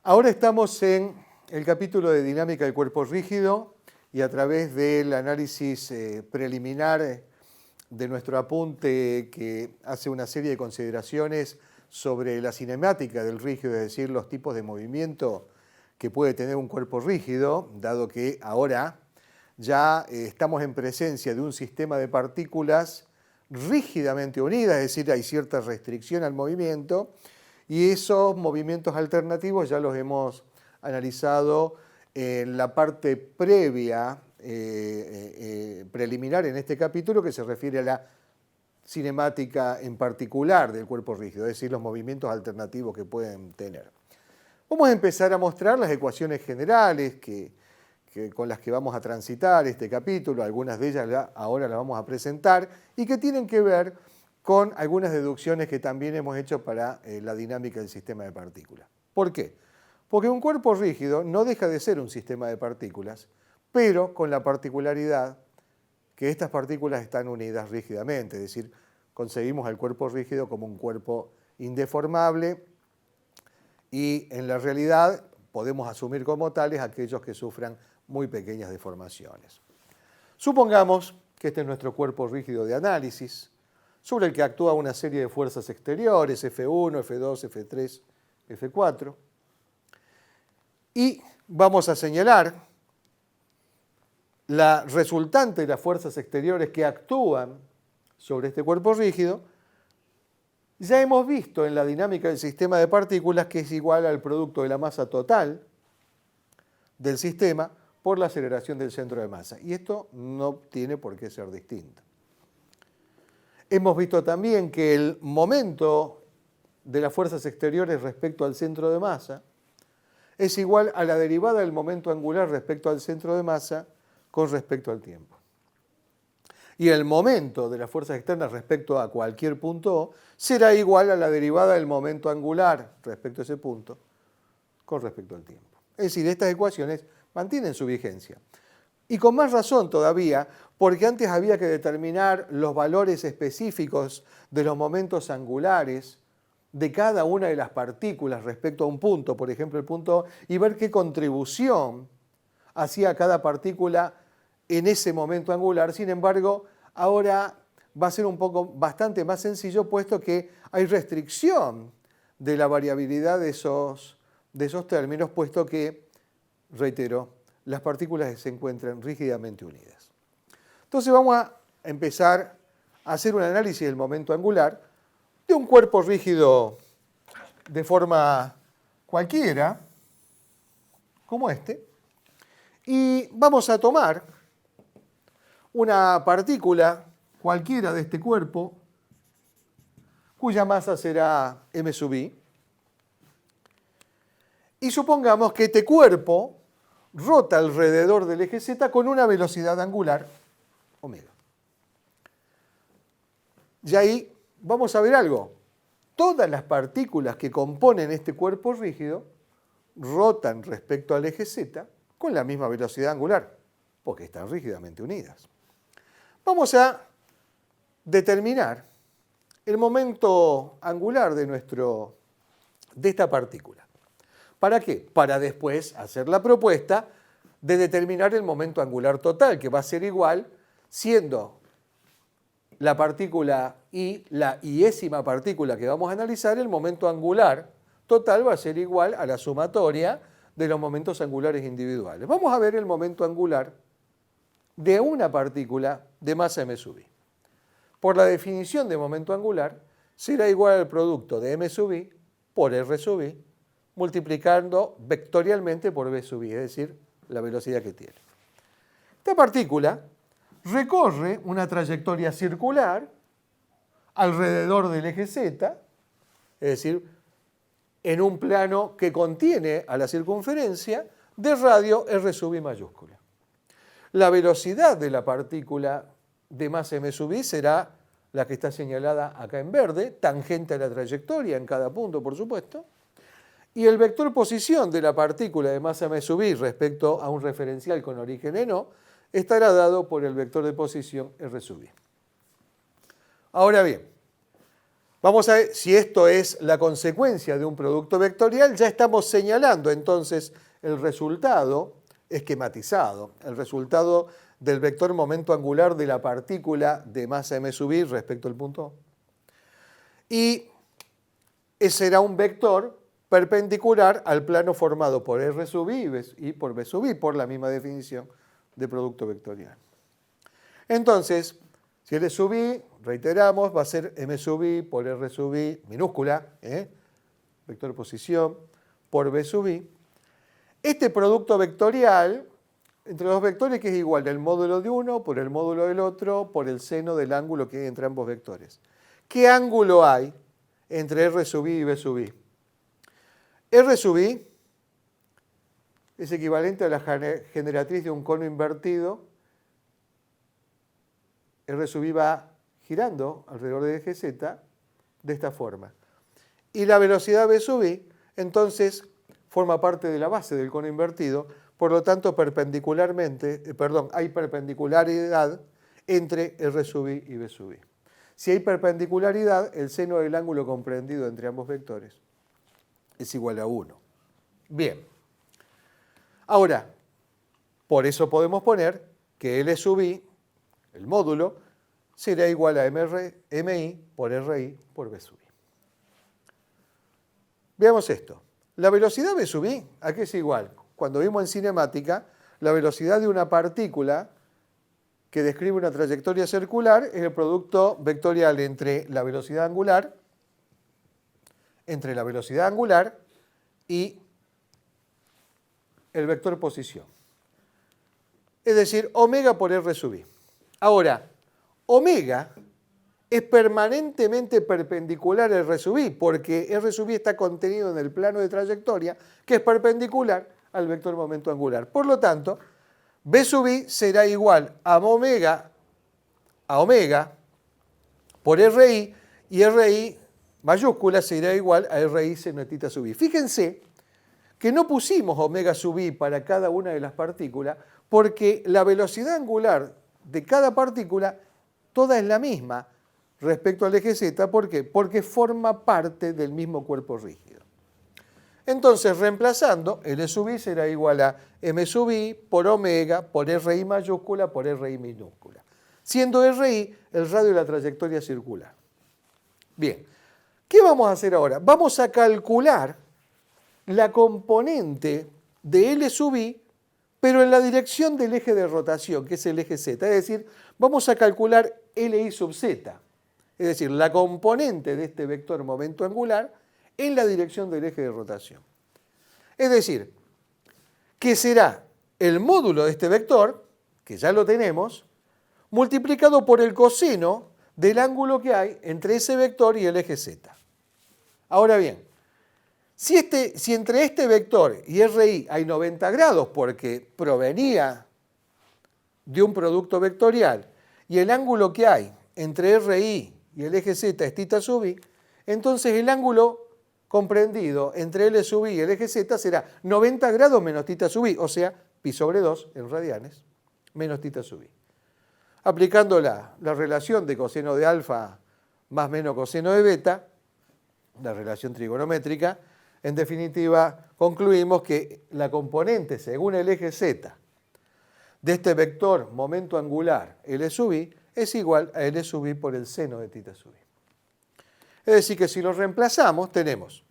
Ahora estamos en el capítulo de dinámica del cuerpo rígido y a través del análisis preliminar de nuestro apunte que hace una serie de consideraciones sobre la cinemática del rígido, es decir, los tipos de movimiento que puede tener un cuerpo rígido, dado que ahora ya estamos en presencia de un sistema de partículas rígidamente unidas, es decir, hay cierta restricción al movimiento, y esos movimientos alternativos ya los hemos analizado en la parte previa, preliminar en este capítulo, que se refiere a la cinemática en particular del cuerpo rígido, es decir, los movimientos alternativos que pueden tener. Vamos a empezar a mostrar las ecuaciones generales con las que vamos a transitar este capítulo, algunas de ellas ahora las vamos a presentar, y que tienen que ver con algunas deducciones que también hemos hecho para la dinámica del sistema de partículas. ¿Por qué? Porque un cuerpo rígido no deja de ser un sistema de partículas, pero con la particularidad que estas partículas están unidas rígidamente, es decir, concebimos al cuerpo rígido como un cuerpo indeformable y en la realidad podemos asumir como tales aquellos que sufran muy pequeñas deformaciones. Supongamos que este es nuestro cuerpo rígido de análisis, sobre el que actúa una serie de fuerzas exteriores, F1, F2, F3, F4. Y vamos a señalar la resultante de las fuerzas exteriores que actúan sobre este cuerpo rígido. Ya hemos visto en la dinámica del sistema de partículas que es igual al producto de la masa total del sistema por la aceleración del centro de masa. Y esto no tiene por qué ser distinto. Hemos visto también que el momento de las fuerzas exteriores respecto al centro de masa es igual a la derivada del momento angular respecto al centro de masa con respecto al tiempo. Y el momento de las fuerzas externas respecto a cualquier punto O será igual a la derivada del momento angular respecto a ese punto con respecto al tiempo. Es decir, estas ecuaciones mantienen su vigencia. Y con más razón todavía, porque antes había que determinar los valores específicos de los momentos angulares de cada una de las partículas respecto a un punto, por ejemplo el punto O, y ver qué contribución hacía cada partícula en ese momento angular. Sin embargo, ahora va a ser bastante más sencillo, puesto que hay restricción de la variabilidad de esos términos, puesto que, reitero, las partículas se encuentran rígidamente unidas. Entonces vamos a empezar a hacer un análisis del momento angular de un cuerpo rígido de forma cualquiera, como este, y vamos a tomar una partícula cualquiera de este cuerpo, cuya masa será m sub i, y supongamos que este cuerpo rota alrededor del eje Z con una velocidad angular omega. Y ahí vamos a ver algo. Todas las partículas que componen este cuerpo rígido rotan respecto al eje Z con la misma velocidad angular, porque están rígidamente unidas. Vamos a determinar el momento angular de esta partícula. ¿Para qué? Para después hacer la propuesta de determinar el momento angular total, que va a ser igual, siendo la partícula I, la iésima partícula que vamos a analizar, el momento angular total va a ser igual a la sumatoria de los momentos angulares individuales. Vamos a ver el momento angular de una partícula de masa m sub i. Por la definición de momento angular, será igual al producto de m sub i por r sub i, multiplicando vectorialmente por v sub i, es decir, la velocidad que tiene. Esta partícula recorre una trayectoria circular alrededor del eje Z, es decir, en un plano que contiene a la circunferencia de radio r sub i mayúscula. La velocidad de la partícula de masa m sub i será la que está señalada acá en verde, tangente a la trayectoria en cada punto, por supuesto. Y el vector posición de la partícula de masa m sub i respecto a un referencial con origen en O estará dado por el vector de posición r sub i. Ahora bien, Vamos a ver si esto es la consecuencia de un producto vectorial. Ya estamos señalando entonces el resultado esquematizado, el resultado del vector momento angular de la partícula de masa m sub i respecto al punto O. Y ese será un vector perpendicular al plano formado por R sub i y por B sub i, por la misma definición de producto vectorial. Entonces, si R sub i, reiteramos, va a ser M sub i por R sub i minúscula, vector posición, por B sub i. Este producto vectorial entre dos vectores que es igual al módulo de uno por el módulo del otro por el seno del ángulo que hay entre ambos vectores. ¿Qué ángulo hay entre R sub i y B sub i? R sub i es equivalente a la generatriz de un cono invertido. R sub i va girando alrededor del eje Z de esta forma. Y la velocidad B sub i, entonces, forma parte de la base del cono invertido, por lo tanto, hay perpendicularidad entre R sub i y B sub i. Si hay perpendicularidad, el seno del ángulo comprendido entre ambos vectores es igual a 1. Bien. Ahora, por eso podemos poner que L sub i, el módulo, será igual a MI por RI por B sub i. Veamos esto. La velocidad B sub i, ¿a qué es igual? Cuando vimos en cinemática, la velocidad de una partícula que describe una trayectoria circular es el producto vectorial entre la velocidad angular y el vector posición. Es decir, omega por R sub i. Ahora, omega es permanentemente perpendicular a R sub i, porque R sub i está contenido en el plano de trayectoria, que es perpendicular al vector momento angular. Por lo tanto, B sub i será igual a omega por RI, y RI mayúscula será igual a RI seno de tita sub i. Fíjense que no pusimos omega sub i para cada una de las partículas, porque la velocidad angular de cada partícula toda es la misma respecto al eje Z. ¿Por qué? Porque forma parte del mismo cuerpo rígido. Entonces, reemplazando, L sub i será igual a M sub i por omega por RI mayúscula por RI minúscula, siendo RI el radio de la trayectoria circular. Bien, ¿qué vamos a hacer ahora? Vamos a calcular la componente de L sub i, pero en la dirección del eje de rotación, que es el eje Z. Es decir, vamos a calcular Li sub Z, es decir, la componente de este vector momento angular en la dirección del eje de rotación. Es decir, que será el módulo de este vector, que ya lo tenemos, multiplicado por el coseno del ángulo que hay entre ese vector y el eje Z. Ahora bien, si entre este vector y RI hay 90 grados porque provenía de un producto vectorial y el ángulo que hay entre RI y el eje Z es tita sub i, entonces el ángulo comprendido entre L sub i y el eje Z será 90 grados menos tita sub i, o sea, pi sobre 2 en radianes, menos tita sub i. Aplicando la relación de coseno de alfa más menos coseno de beta, la relación trigonométrica, en definitiva concluimos que la componente según el eje Z de este vector momento angular L sub i es igual a L sub i por el seno de tita sub i. Es decir, que si lo reemplazamos tenemos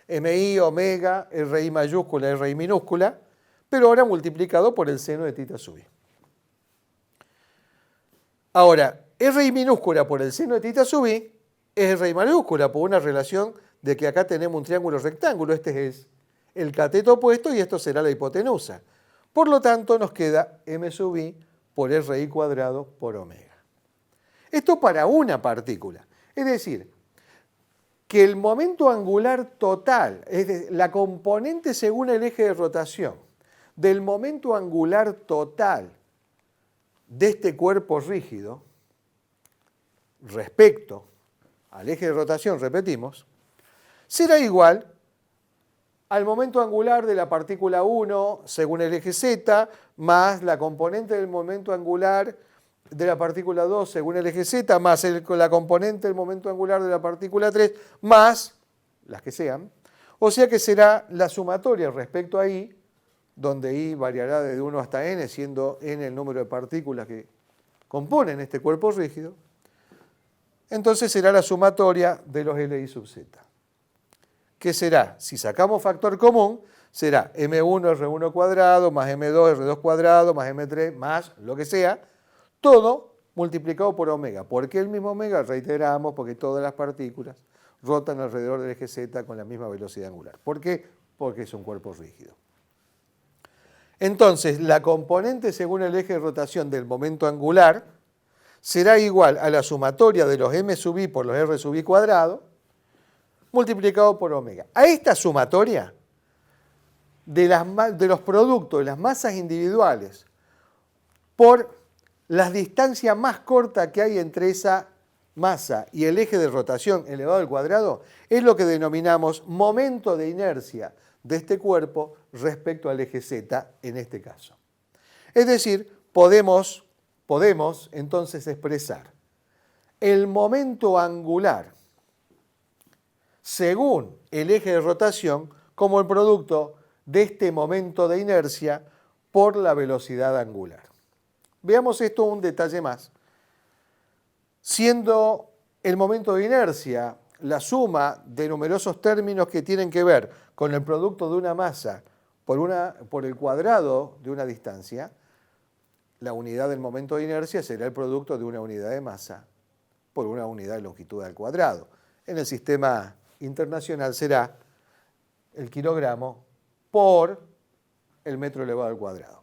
MI, omega, RI mayúscula, RI minúscula, pero ahora multiplicado por el seno de tita sub i. Ahora, RI minúscula por el seno de tita sub i es RI mayúscula por una relación de que acá tenemos un triángulo rectángulo. Este es el cateto opuesto y esto será la hipotenusa. Por lo tanto, nos queda M sub i por RI cuadrado por omega. Esto para una partícula. Es decir, que el momento angular total, es decir, la componente según el eje de rotación del momento angular total de este cuerpo rígido respecto al eje de rotación, repetimos, será igual al momento angular de la partícula 1 según el eje Z más la componente del momento angular de la partícula 2 según el eje Z, más la componente del momento angular de la partícula 3, más las que sean. O sea que será la sumatoria respecto a I, donde I variará desde 1 hasta n, siendo n el número de partículas que componen este cuerpo rígido. Entonces será la sumatoria de los Li sub z. ¿Qué será? Si sacamos factor común, será M1 R1 cuadrado, más M2 R2 cuadrado, más M3, más lo que sea, todo multiplicado por omega. ¿Por qué el mismo omega? Reiteramos, porque todas las partículas rotan alrededor del eje Z con la misma velocidad angular. ¿Por qué? Porque es un cuerpo rígido. Entonces, la componente según el eje de rotación del momento angular será igual a la sumatoria de los m sub i por los r sub i cuadrado multiplicado por omega. A esta sumatoria de los productos de las masas individuales por la distancia más corta que hay entre esa masa y el eje de rotación elevado al cuadrado es lo que denominamos momento de inercia de este cuerpo respecto al eje Z en este caso. Es decir, podemos entonces expresar el momento angular según el eje de rotación como el producto de este momento de inercia por la velocidad angular. Veamos esto un detalle más. Siendo el momento de inercia la suma de numerosos términos que tienen que ver con el producto de una masa por el cuadrado de una distancia, la unidad del momento de inercia será el producto de una unidad de masa por una unidad de longitud al cuadrado. En el sistema internacional será el kilogramo por el metro elevado al cuadrado.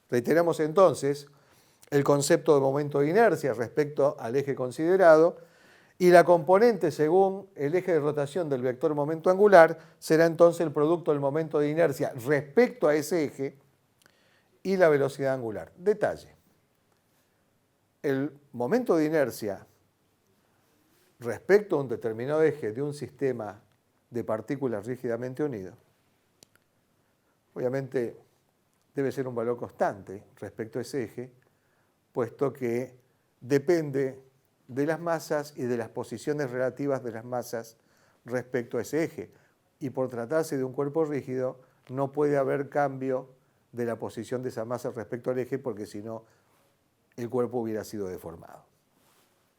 Reiteramos entonces el concepto de momento de inercia respecto al eje considerado y la componente según el eje de rotación del vector momento angular será entonces el producto del momento de inercia respecto a ese eje y la velocidad angular. Detalle. El momento de inercia respecto a un determinado eje de un sistema de partículas rígidamente unido, obviamente debe ser un valor constante respecto a ese eje, puesto que depende de las masas y de las posiciones relativas de las masas respecto a ese eje. Y por tratarse de un cuerpo rígido, no puede haber cambio de la posición de esa masa respecto al eje, porque si no, el cuerpo hubiera sido deformado.